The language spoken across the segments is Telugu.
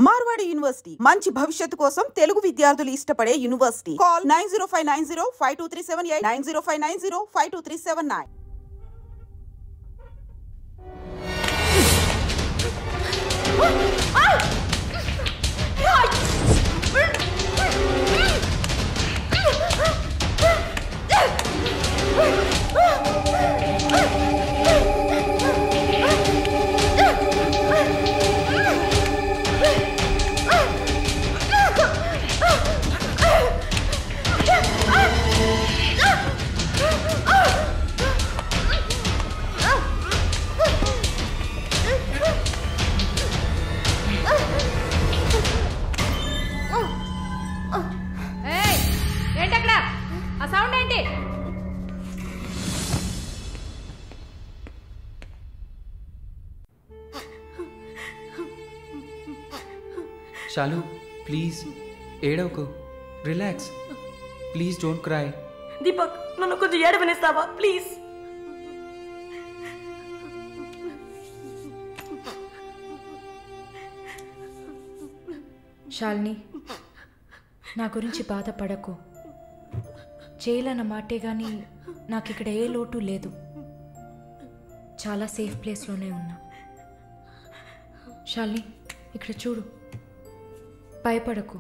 మార్వాడి యూనివర్సిటీ మంచి భవిష్యత్తు కోసం తెలుగు విద్యార్థులు ఇష్టపడే యూనివర్సిటీ. కాల్ 9059052378 9059052379. Shalu, please, ఏడవకు, relax, please don't cry. Deepak, నన్ను కొంచెం ఏడవనిస్తావా ప్లీజ్? శాలిని, నా గురించి బాధపడకు. జైలన్న మాటే కానీ నాకు ఇక్కడ ఏ లోటు లేదు. చాలా సేఫ్ ప్లేస్లోనే ఉన్నా. శాలిని, ఇక్కడ చూడు, భయపడకు.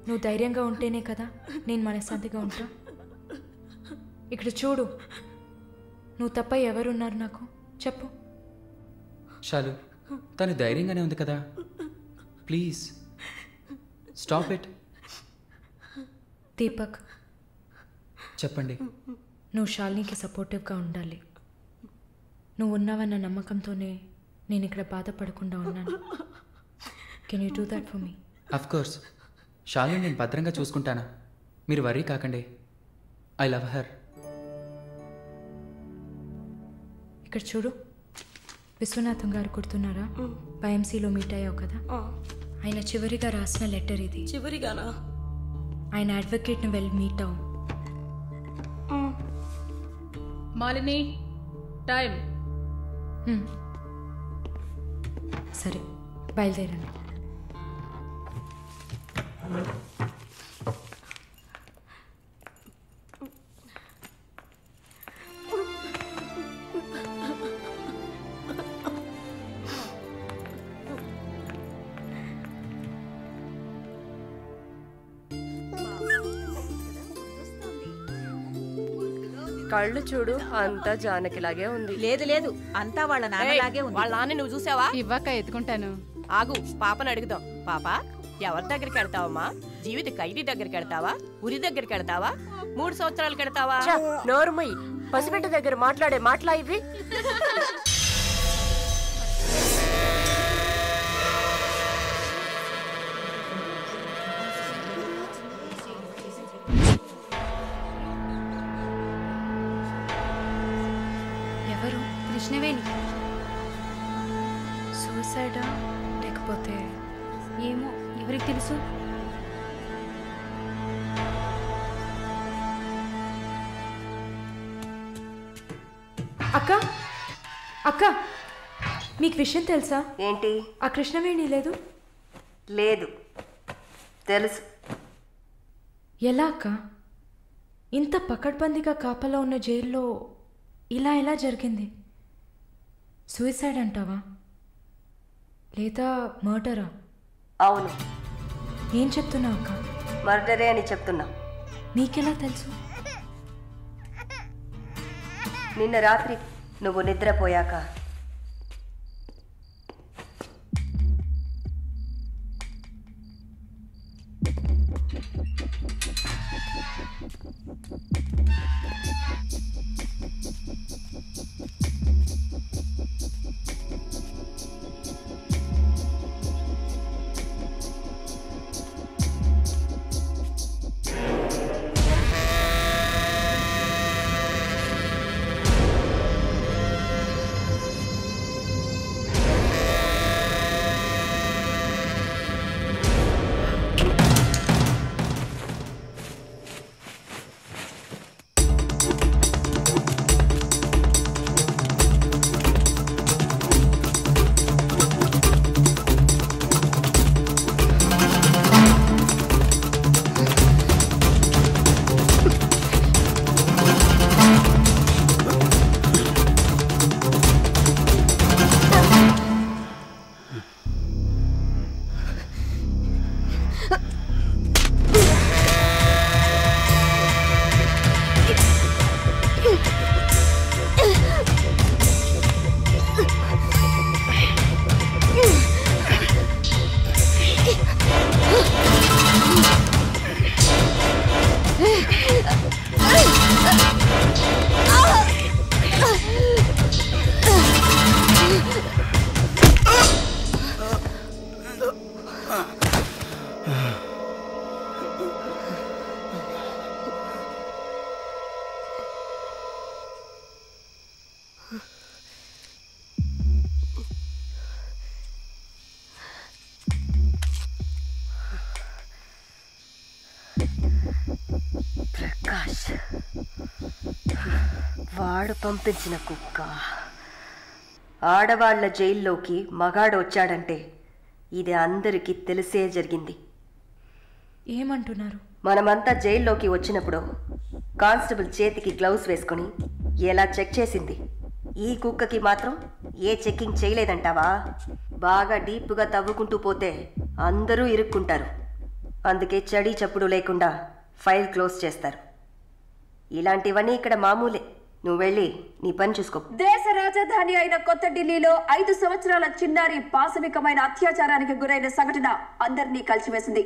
నువ్వు ధైర్యంగా ఉంటేనే కదా నేను మనశ్శాంతిగా ఉంటా. ఇక్కడ చూడు, నువ్వు తప్ప ఎవరున్నారు నాకు చెప్పు. షాలు, తను ధైర్యంగానే ఉంది కదా, ప్లీజ్ స్టాప్ ఇట్. దీపక్, చెప్పండి. నువ్వు శాలినికి సపోర్టివ్గా ఉండాలి. నువ్వు ఉన్నావన్న నమ్మకంతోనే నేను ఇక్కడ బాధపడకుండా ఉన్నాను. Can you do that for me? Of course, Shalini నేను భద్రంగా చూసుకుంటానా, మీరు వర్రీ కాకండి. I love her. ఇక్కడ చూడు, విశ్వనాథం గారు గుర్తున్నారా? పైఎంసీలో మీట్ అయ్యావు కదా, ఆయన చివరిగా రాసిన లెటర్ ఇది. చివరిగానా? ఆయన అడ్వకేట్ని వెళ్ళి మీట్ అవ్వు. మాలిని, టైం. సరే, బయలుదేరండి. కళ్ళు చూడు, అంతా జానకిలాగే ఉంది. లేదు లేదు, అంతా వాళ్ళ నాన్నలాగే ఉంది. వాళ్ళ నాన్న నువ్వు చూసావా? ఇవ్వక ఎత్తుకుంటాను. ఆగు, పాపను అడుగుదాం. పాప, ఎవరి దగ్గరికి వెళ్తావమ్మా? జీవిత ఖైదీ దగ్గరికి వెళ్తావా? ఉరి దగ్గరికి వెళ్తావా? 3 సంవత్సరాలు కడతావా? నోరుమై, పసిబిడ్డ దగ్గర మాట్లాడే మాటలా ఇవి? ఎవరు? కృష్ణవేణి. సూసైడా లేకపోతే? ఏమో, ఎవరికి తెలుసు. అక్క, అక్క, మీకు విషయం తెలుసా? ఏంటి? ఆ కృష్ణవేణి లేదు. లేదు, తెలుసు. ఎలా అక్క? ఇంత పకడ్బందీగా కాపలా ఉన్న జైల్లో ఇలా ఎలా జరిగింది? సూసైడ్ అంటావా లేదా మర్డరా? అవును. ఏం చెప్తున్నావు అక్క? మర్డరే అని చెప్తున్నా. నీకెలా తెలుసు? నిన్న రాత్రి నువ్వు నిద్రపోయాక ప్రకాష్ వాడు పంపించిన కుక్క. ఆడవాళ్ల జైల్లోకి మగాడు వచ్చాడంటే ఇది అందరికీ తెలిసే జరిగింది. ఏమంటున్నారు? మనమంతా జైల్లోకి వచ్చినప్పుడు కానిస్టేబుల్ చేతికి గ్లౌస్ వేసుకుని ఎలా చెక్ చేసింది, ఈ కుక్కకి మాత్రం ఏ చెక్కింగ్ చేయలేదంటావా? బాగా డీప్గా తవ్వుకుంటూ పోతే అందరూ ఇరుక్కుంటారు. అందుకే చడి చప్పుడు లేకుండా ఫైల్ క్లోజ్ చేస్తారు. ఇలాంటివన్నీ ఇక్కడ మామూలే. నువ్వు వెళ్ళి నీ పని చూసుకో. దేశ రాజధాని అయిన కొత్త ఢిల్లీలో 5 సంవత్సరాల చిన్నారి పాశవికమైన అత్యాచారానికి గురైన సంఘటన అందరినీ కలిసివేసింది.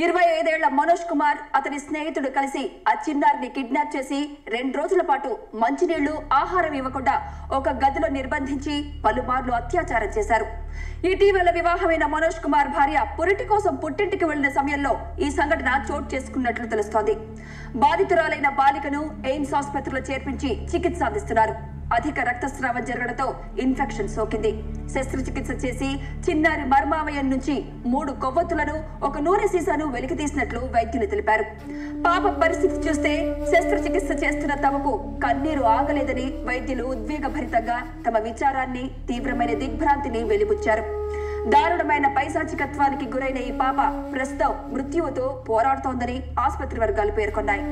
25 ఏళ్ల మనోజ్ కుమార్ అతని స్నేహితుడు కలిసి ఆ చిన్నారిని కిడ్నాప్ చేసి 2 రోజుల పాటు మంచినీళ్లు, ఆహారం ఇవ్వకుండా ఒక గదిలో నిర్బంధించి పలుమార్లు అత్యాచారం చేశారు. ఇటీవల వివాహమైన మనోజ్ కుమార్ భార్య పురిటి కోసం పుట్టింటికి వెళ్లిన సమయంలో ఈ సంఘటన చోటు చేసుకున్నట్లు తెలుస్తోంది. బాధితురాలైన బాలికను ఎయిమ్స్ ఆసుపత్రిలో చేర్పించి చికిత్స అందిస్తున్నారు. అధిక రక్తస్రావం జరగడంతో ఇన్ఫెక్షన్ సోకింది. శస్త్రచికిత్స చేసి చిన్నారి మర్మావయం నుంచి 3 కొవ్వొత్తులను, ఒక నూనె సీసాను వెలికితీసినట్లు వైద్యులు తెలిపారు. పాప పరిస్థితి చూస్తే శస్త్రచికిత్స చేస్తున్న తమకు కన్నీరు ఆగలేదని వైద్యులు ఉద్వేగభరితంగా తమ విచారాన్ని, తీవ్రమైన దిగ్భ్రాంతిని వెలిబుచ్చారు. దారుణమైన పైశాచికత్వానికి గురైన ఈ పాప ప్రస్తుతం మృత్యువుతో పోరాడుతోందని ఆసుపత్రి వర్గాలు పేర్కొన్నాయి.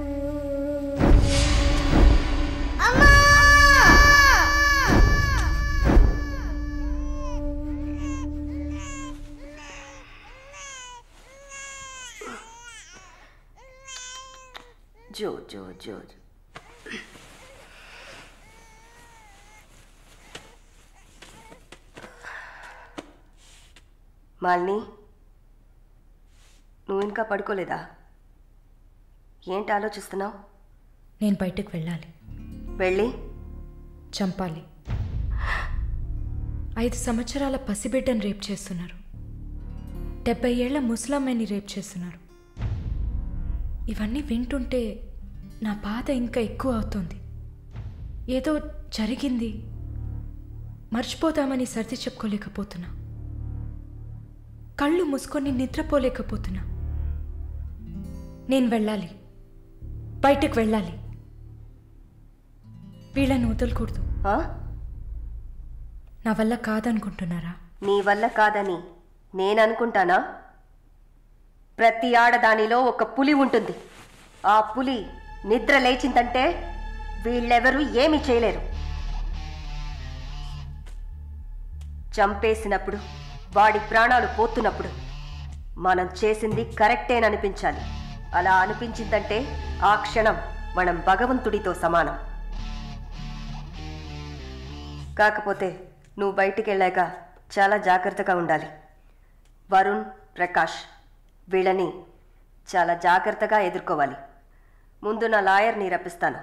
జో జో జో మాలిని, నువ్వు ఇంకా పడుకోలేదా? ఏంటి ఆలోచిస్తున్నావు? నేను బయటకు వెళ్ళాలి. వెళ్ళి చంపాలి. 5 సంవత్సరాల పసిబిడ్డను రేప్ చేస్తున్నారు. 70 ఏళ్ల ముసలమ్మని రేప్ చేస్తున్నారు. ఇవన్నీ వింటుంటే నా బాధ ఇంకా ఎక్కువ అవుతుంది. ఏదో జరిగింది, మర్చిపోతామని సర్ది చెప్పుకోలేకపోతున్నా. కళ్ళు మూసుకొని నిద్రపోలేకపోతున్నా. నేను వెళ్ళాలి, బయటకు వెళ్ళాలి. వీళ్ళని వదలకూడదు. నా వల్ల కాదనుకుంటున్నారా? నీ వల్ల కాదని నేననుకుంటానా? ప్రతి ఆడదానిలో ఒక పులి ఉంటుంది. ఆ పులి నిద్ర లేచిందంటే వీళ్ళెవరూ ఏమీ చేయలేరు. చంపేసినప్పుడు, వాడి ప్రాణాలు పోతున్నప్పుడు మనం చేసింది కరెక్టేననిపించాలి. అలా అనిపించిందంటే ఆ క్షణం మనం భగవంతుడితో సమానం. కాకపోతే నువ్వు బయటికి వెళ్ళాక చాలా జాగ్రత్తగా ఉండాలి. వరుణ్, ప్రకాష్ వీళ్ళని చాలా జాగ్రత్తగా ఎదుర్కోవాలి. ముందు నా లాయర్ని రప్పిస్తాను.